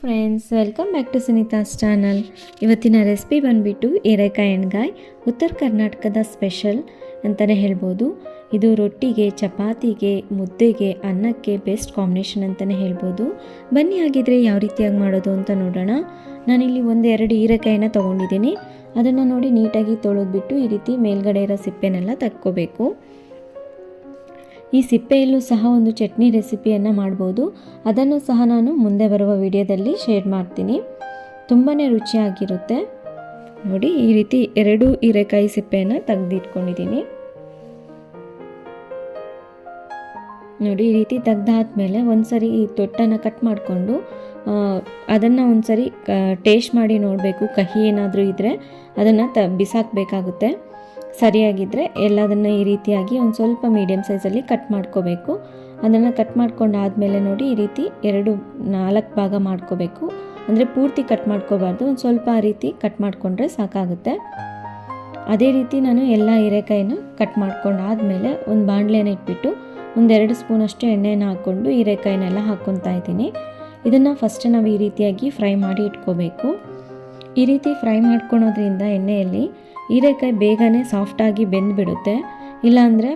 Friends, welcome back to Sunitha's channel. ಇವತ್ತಿನ recipe ಬಂದುಬಿಟ್ಟು ಹೀರೆಕಾಯಿ ಎಣ್ಗಾಯಿ, ಉತ್ತರ ಕರ್ನಾಟಕದ ಸ್ಪೆಷಲ್ ಅಂತಲೇ ಹೇಳ್ಬೋದು. ಇದು ರೊಟ್ಟಿಗೆ, ಚಪಾತಿಗೆ, ಮುದ್ದೆಗೆ, ಅನ್ನಕ್ಕೆ ಬೆಸ್ಟ್ ಕಾಂಬಿನೇಷನ್ ಅಂತಲೇ ಹೇಳ್ಬೋದು. ಬನ್ನಿ ಹಾಗಿದ್ರೆ ಯಾವ ರೀತಿಯಾಗಿ ಮಾಡೋದು ಅಂತ ನೋಡೋಣ. ನಾನಿಲ್ಲಿ ಒಂದೆರಡು ಹೀರೆಕಾಯಿನ ತೊಗೊಂಡಿದ್ದೀನಿ. ಅದನ್ನು ನೋಡಿ ನೀಟಾಗಿ ತೊಳೆದ್ಬಿಟ್ಟು ಈ ರೀತಿ ಮೇಲ್ಗಡೆ ಇರೋ ಸಿಪ್ಪೆನೆಲ್ಲ ತಕ್ಕೋಬೇಕು. ಈ ಸಿಪ್ಪೆಯಲ್ಲೂ ಸಹ ಒಂದು ಚಟ್ನಿ ರೆಸಿಪಿಯನ್ನು ಮಾಡ್ಬೋದು. ಅದನ್ನು ಸಹ ನಾನು ಮುಂದೆ ಬರುವ ವಿಡಿಯೋದಲ್ಲಿ ಶೇರ್ ಮಾಡ್ತೀನಿ. ತುಂಬಾ ರುಚಿಯಾಗಿರುತ್ತೆ. ನೋಡಿ, ಈ ರೀತಿ 2 ಹೀರೆಕಾಯಿ ಸಿಪ್ಪೆಯನ್ನು ತೆಗೆದಿಟ್ಕೊಂಡಿದ್ದೀನಿ. ನೋಡಿ, ಈ ರೀತಿ ತೆಗ್ದಾದ್ಮೇಲೆ ಒಂದ್ಸರಿ ಈ ತೊಟ್ಟನ್ನು ಕಟ್ ಮಾಡಿಕೊಂಡು ಅದನ್ನು ಒಂದ್ಸರಿ ಟೇಸ್ಟ್ ಮಾಡಿ ನೋಡಬೇಕು. ಕಹಿ ಏನಾದರೂ ಇದ್ದರೆ ಅದನ್ನು ಬಿಸಾಕಬೇಕಾಗುತ್ತೆ. ಸರಿಯಾಗಿದ್ದರೆ ಎಲ್ಲದನ್ನು ಈ ರೀತಿಯಾಗಿ ಒಂದು ಸ್ವಲ್ಪ ಮೀಡಿಯಮ್ ಸೈಜಲ್ಲಿ ಕಟ್ ಮಾಡ್ಕೋಬೇಕು. ಅದನ್ನು ಕಟ್ ಮಾಡ್ಕೊಂಡಾದಮೇಲೆ ನೋಡಿ, ಈ ರೀತಿ 4 ಭಾಗ ಮಾಡ್ಕೋಬೇಕು. ಅಂದರೆ ಪೂರ್ತಿ ಕಟ್ ಮಾಡ್ಕೋಬಾರ್ದು, ಒಂದು ಸ್ವಲ್ಪ ಆ ರೀತಿ ಕಟ್ ಮಾಡಿಕೊಂಡ್ರೆ ಸಾಕಾಗುತ್ತೆ. ಅದೇ ರೀತಿ ನಾನು ಎಲ್ಲ ಹೀರೆಕಾಯಿನ ಕಟ್ ಮಾಡ್ಕೊಂಡಾದಮೇಲೆ ಒಂದು ಬಾಣಲೆನ ಇಟ್ಬಿಟ್ಟು 1-2 ಸ್ಪೂನಷ್ಟು ಎಣ್ಣೆನ ಹಾಕ್ಕೊಂಡು ಹೀರೆಕಾಯಿನೆಲ್ಲ ಹಾಕ್ಕೊತಾ ಇದ್ದೀನಿ. ಇದನ್ನು ಫಸ್ಟ್ ನಾವು ಈ ರೀತಿಯಾಗಿ ಫ್ರೈ ಮಾಡಿ ಇಟ್ಕೋಬೇಕು. ಈ ರೀತಿ ಫ್ರೈ ಮಾಡ್ಕೊಳೋದ್ರಿಂದ ಎಣ್ಣೆಯಲ್ಲಿ ಹೀರೆಕಾಯಿ ಬೇಗನೆ ಸಾಫ್ಟಾಗಿ ಬೆಂದುಬಿಡುತ್ತೆ. ಇಲ್ಲಾಂದರೆ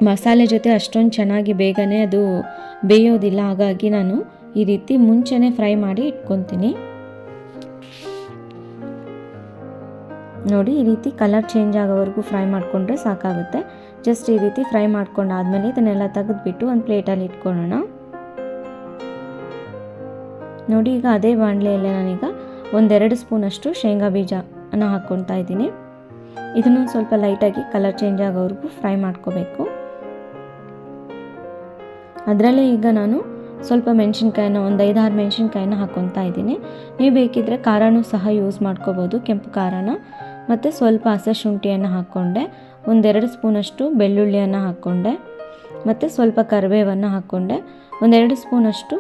ಮಸಾಲೆ ಜೊತೆ ಅಷ್ಟೊಂದು ಚೆನ್ನಾಗಿ ಬೇಗನೆ ಅದು ಬೇಯೋದಿಲ್ಲ. ಹಾಗಾಗಿ ನಾನು ಈ ರೀತಿ ಮುಂಚೆನೇ ಫ್ರೈ ಮಾಡಿ ಇಟ್ಕೊತೀನಿ. ನೋಡಿ, ಈ ರೀತಿ ಕಲರ್ ಚೇಂಜ್ ಆಗೋವರೆಗೂ ಫ್ರೈ ಮಾಡಿಕೊಂಡ್ರೆ ಸಾಕಾಗುತ್ತೆ. ಜಸ್ಟ್ ಈ ರೀತಿ ಫ್ರೈ ಮಾಡ್ಕೊಂಡಾದ್ಮೇಲೆ ಇದನ್ನೆಲ್ಲ ತೆಗೆದುಬಿಟ್ಟು ಒಂದು ಪ್ಲೇಟಲ್ಲಿ ಇಟ್ಕೊಳ್ಳೋಣ. ನೋಡಿ, ಈಗ ಅದೇ ಬಾಣಲೆಯಲ್ಲೇ ನಾನೀಗ 1-2 ಸ್ಪೂನಷ್ಟು ಶೇಂಗಾ ಬೀಜನ ಹಾಕ್ಕೊತಾ ಇದ್ದೀನಿ. ಇದನ್ನು ಸ್ವಲ್ಪ ಲೈಟಾಗಿ ಕಲರ್ ಚೇಂಜ್ ಆಗೋವರೆಗೂ ಫ್ರೈ ಮಾಡ್ಕೋಬೇಕು. ಅದರಲ್ಲೇ ಈಗ ನಾನು ಸ್ವಲ್ಪ ಮೆಣಸಿನ್ಕಾಯಿನ, ಒಂದು 5-6 ಮೆಣಸಿನ್ಕಾಯಿನ ಹಾಕ್ಕೊತಾ ಇದ್ದೀನಿ. ನೀವು ಬೇಕಿದ್ದರೆ ಖಾರನೂ ಸಹ ಯೂಸ್ ಮಾಡ್ಕೋಬೋದು, ಕೆಂಪು ಖಾರನ. ಮತ್ತು ಸ್ವಲ್ಪ ಹಸಿಶುಂಠಿಯನ್ನು ಹಾಕ್ಕೊಂಡೆ, 1-2 ಸ್ಪೂನಷ್ಟು ಬೆಳ್ಳುಳ್ಳಿಯನ್ನು ಹಾಕ್ಕೊಂಡೆ, ಮತ್ತು ಸ್ವಲ್ಪ ಕರಿಬೇವನ್ನು ಹಾಕ್ಕೊಂಡೆ, 1-2 ಸ್ಪೂನಷ್ಟು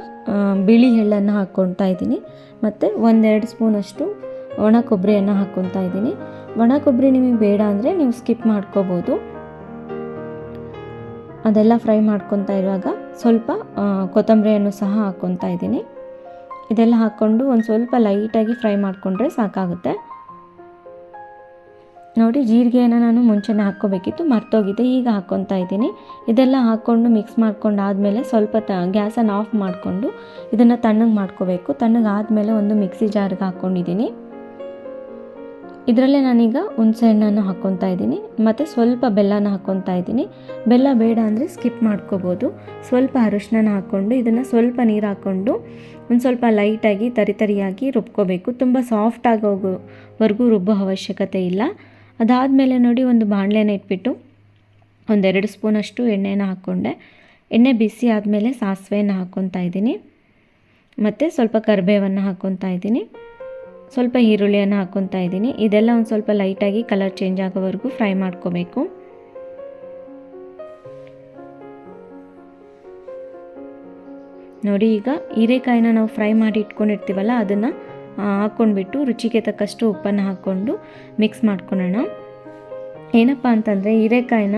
ಬಿಳಿ ಎಳ್ಳನ್ನು ಹಾಕ್ಕೊತಾ ಇದ್ದೀನಿ, ಮತ್ತು 1-2 ಸ್ಪೂನಷ್ಟು ಒಣ ಕೊಬ್ಬರಿಯನ್ನು ಹಾಕ್ಕೊತಾ ಇದ್ದೀನಿ. ಒಣ ಕೊಬ್ಬರಿ ನಿಮಗೆ ಬೇಡ ಅಂದರೆ ನೀವು ಸ್ಕಿಪ್ ಮಾಡ್ಕೋಬೋದು. ಅದೆಲ್ಲ ಫ್ರೈ ಮಾಡ್ಕೊತಾ ಇರುವಾಗ ಸ್ವಲ್ಪ ಕೊತ್ತಂಬರಿಯನ್ನು ಸಹ ಹಾಕ್ಕೊತಾ ಇದ್ದೀನಿ. ಇದೆಲ್ಲ ಹಾಕ್ಕೊಂಡು ಒಂದು ಸ್ವಲ್ಪ ಲೈಟಾಗಿ ಫ್ರೈ ಮಾಡಿಕೊಂಡ್ರೆ ಸಾಕಾಗುತ್ತೆ. ನೋಡಿ, ಜೀರಿಗೆಯನ್ನು ನಾನು ಮುಂಚೆನೇ ಹಾಕ್ಕೋಬೇಕಿತ್ತು, ಮರ್ತೋಗಿದೆ. ಈಗ ಹಾಕ್ಕೊತಾ ಇದ್ದೀನಿ. ಇದೆಲ್ಲ ಹಾಕ್ಕೊಂಡು ಮಿಕ್ಸ್ ಮಾಡ್ಕೊಂಡಾದಮೇಲೆ ಸ್ವಲ್ಪ ಗ್ಯಾಸನ್ನು ಆಫ್ ಮಾಡಿಕೊಂಡು ಇದನ್ನು ತಣ್ಣಗೆ ಮಾಡ್ಕೋಬೇಕು. ತಣ್ಣಗಾದಮೇಲೆ ಒಂದು ಮಿಕ್ಸಿ ಜಾರ್ಗೆ ಹಾಕ್ಕೊಂಡಿದ್ದೀನಿ. ಇದರಲ್ಲೇ ನಾನೀಗ ಹುಣಸೆ ಹಣ್ಣನ್ನು ಹಾಕ್ಕೊತಾ ಇದ್ದೀನಿ, ಮತ್ತು ಸ್ವಲ್ಪ ಬೆಲ್ಲನ ಹಾಕ್ಕೊತಾ ಇದ್ದೀನಿ. ಬೆಲ್ಲ ಬೇಡ ಅಂದರೆ ಸ್ಕಿಪ್ ಮಾಡ್ಕೋಬೋದು. ಸ್ವಲ್ಪ ಅರಿಶಿನ ಹಾಕ್ಕೊಂಡು ಇದನ್ನು ಸ್ವಲ್ಪ ನೀರು ಹಾಕ್ಕೊಂಡು ಒಂದು ಸ್ವಲ್ಪ ಲೈಟಾಗಿ ತರಿಯಾಗಿ ರುಬ್ಕೋಬೇಕು. ತುಂಬ ಸಾಫ್ಟ್ ಆಗೋವರೆಗೂ ರುಬ್ಬೋ ಅವಶ್ಯಕತೆ ಇಲ್ಲ. ಅದಾದಮೇಲೆ ನೋಡಿ, ಒಂದು ಬಾಣಲೆನ ಇಟ್ಬಿಟ್ಟು 1-2 ಸ್ಪೂನಷ್ಟು ಎಣ್ಣೆನ ಹಾಕ್ಕೊಂಡೆ. ಎಣ್ಣೆ ಬಿಸಿ ಆದಮೇಲೆ ಸಾಸಿವೆಯನ್ನು ಹಾಕ್ಕೊತಾ ಇದ್ದೀನಿ, ಮತ್ತು ಸ್ವಲ್ಪ ಕರಿಬೇವನ್ನು ಹಾಕ್ಕೊತಾ ಇದ್ದೀನಿ, ಸ್ವಲ್ಪ ಈರುಳ್ಳಿಯನ್ನು ಹಾಕ್ಕೊತಾ ಇದ್ದೀನಿ. ಇದೆಲ್ಲ ಒಂದು ಸ್ವಲ್ಪ ಲೈಟಾಗಿ ಕಲರ್ ಚೇಂಜ್ ಆಗೋವರೆಗೂ ಫ್ರೈ ಮಾಡ್ಕೋಬೇಕು. ನೋಡಿ, ಈಗ ಹೀರೆಕಾಯಿನ ನಾವು ಫ್ರೈ ಮಾಡಿ ಇಟ್ಕೊಂಡಿರ್ತೀವಲ್ಲ, ಅದನ್ನು ಹಾಕ್ಕೊಂಡ್ಬಿಟ್ಟು ರುಚಿಗೆ ತಕ್ಕಷ್ಟು ಉಪ್ಪನ್ನು ಹಾಕ್ಕೊಂಡು ಮಿಕ್ಸ್ ಮಾಡ್ಕೊಳ್ಳೋಣ. ಏನಪ್ಪ ಅಂತಂದರೆ, ಹೀರೆಕಾಯಿನ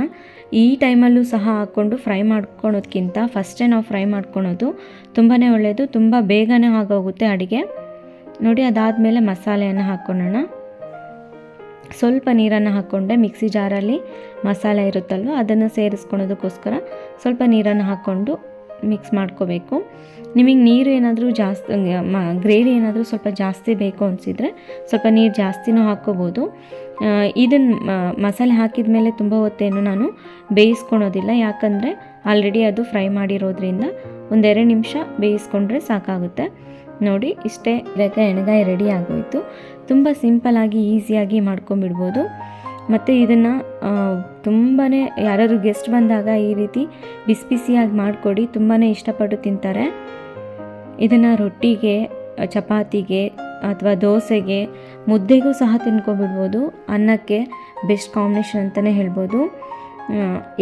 ಈ ಟೈಮಲ್ಲೂ ಸಹ ಹಾಕ್ಕೊಂಡು ಫ್ರೈ ಮಾಡ್ಕೊಳೋದ್ಕಿಂತ ಫಸ್ಟೇ ನಾವು ಫ್ರೈ ಮಾಡ್ಕೊಳೋದು ತುಂಬಾ ಒಳ್ಳೆಯದು. ತುಂಬ ಬೇಗನೆ ಆಗೋಗುತ್ತೆ ಅಡುಗೆ. ನೋಡಿ, ಅದಾದಮೇಲೆ ಮಸಾಲೆಯನ್ನು ಹಾಕ್ಕೊಳ್ಳೋಣ. ಸ್ವಲ್ಪ ನೀರನ್ನು ಹಾಕ್ಕೊಂಡೆ. ಮಿಕ್ಸಿ ಜಾರಲ್ಲಿ ಮಸಾಲೆ ಇರುತ್ತಲ್ವ, ಅದನ್ನು ಸೇರಿಸ್ಕೊಳೋದಕ್ಕೋಸ್ಕರ ಸ್ವಲ್ಪ ನೀರನ್ನು ಹಾಕ್ಕೊಂಡು ಮಿಕ್ಸ್ ಮಾಡ್ಕೋಬೇಕು. ನಿಮಗೆ ನೀರು ಏನಾದರೂ ಜಾಸ್ತಿ, ಗ್ರೇವಿ ಏನಾದರೂ ಸ್ವಲ್ಪ ಜಾಸ್ತಿ ಬೇಕು ಅನಿಸಿದರೆ ಸ್ವಲ್ಪ ನೀರು ಜಾಸ್ತಿನೂ ಹಾಕ್ಕೋಬೋದು. ಇದನ್ನು ಮಸಾಲೆ ಹಾಕಿದ ಮೇಲೆ ತುಂಬ ಹೊತ್ತೇನು ನಾನು ಬೇಯಿಸ್ಕೊಳೋದಿಲ್ಲ, ಯಾಕಂದರೆ ಆಲ್ರೆಡಿ ಅದು ಫ್ರೈ ಮಾಡಿರೋದ್ರಿಂದ 1-2 ನಿಮಿಷ ಬೇಯಿಸ್ಕೊಂಡ್ರೆ ಸಾಕಾಗುತ್ತೆ. ನೋಡಿ, ಇಷ್ಟೇ ಹೀರೆಕಾಯಿ ಎಣ್ಗಾಯಿ ರೆಡಿ ಆಗೋಯಿತು. ತುಂಬ ಸಿಂಪಲ್ಲಾಗಿ ಈಸಿಯಾಗಿ ಮಾಡ್ಕೊಂಬಿಡ್ಬೋದು. ಮತ್ತು ಇದನ್ನು ತುಂಬಾ ಯಾರಾದ್ರು ಗೆಸ್ಟ್ ಬಂದಾಗ ಈ ರೀತಿ ಬಿಸಿ ಬಿಸಿಯಾಗಿ ಮಾಡಿಕೊಡಿ, ತುಂಬಾ ಇಷ್ಟಪಟ್ಟು ತಿಂತಾರೆ. ಇದನ್ನು ರೊಟ್ಟಿಗೆ, ಚಪಾತಿಗೆ ಅಥವಾ ದೋಸೆಗೆ, ಮುದ್ದೆಗೂ ಸಹ ತಿನ್ಕೊಬಿಡ್ಬೋದು. ಅನ್ನಕ್ಕೆ ಬೆಸ್ಟ್ ಕಾಂಬಿನೇಷನ್ ಅಂತಲೇ ಹೇಳ್ಬೋದು.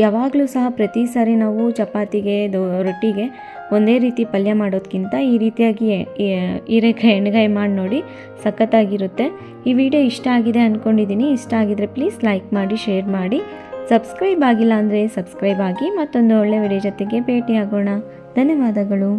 ಯಾವಾಗಲೂ ಸಹ ಪ್ರತಿ ಸಾರಿ ನಾವು ಚಪಾತಿಗೆ, ರೊಟ್ಟಿಗೆ ಒಂದೇ ರೀತಿ ಪಲ್ಯ ಮಾಡೋದಕ್ಕಿಂತ ಈ ರೀತಿಯಾಗಿ ಹೀರೆಕಾಯಿ ಎಣ್ಗಾಯಿ ಮಾಡಿ ನೋಡಿ, ಸಖತ್ತಾಗಿರುತ್ತೆ. ಈ ವಿಡಿಯೋ ಇಷ್ಟ ಆಗಿದೆ ಅಂದ್ಕೊಂಡಿದ್ದೀನಿ. ಇಷ್ಟ ಆಗಿದರೆ ಪ್ಲೀಸ್ ಲೈಕ್ ಮಾಡಿ, ಶೇರ್ ಮಾಡಿ. ಸಬ್ಸ್ಕ್ರೈಬ್ ಆಗಿಲ್ಲ ಅಂದರೆ ಸಬ್ಸ್ಕ್ರೈಬ್ ಆಗಿ. ಮತ್ತೊಂದು ಒಳ್ಳೆಯ ವಿಡಿಯೋ ಜೊತೆಗೆ ಭೇಟಿಯಾಗೋಣ. ಧನ್ಯವಾದಗಳು.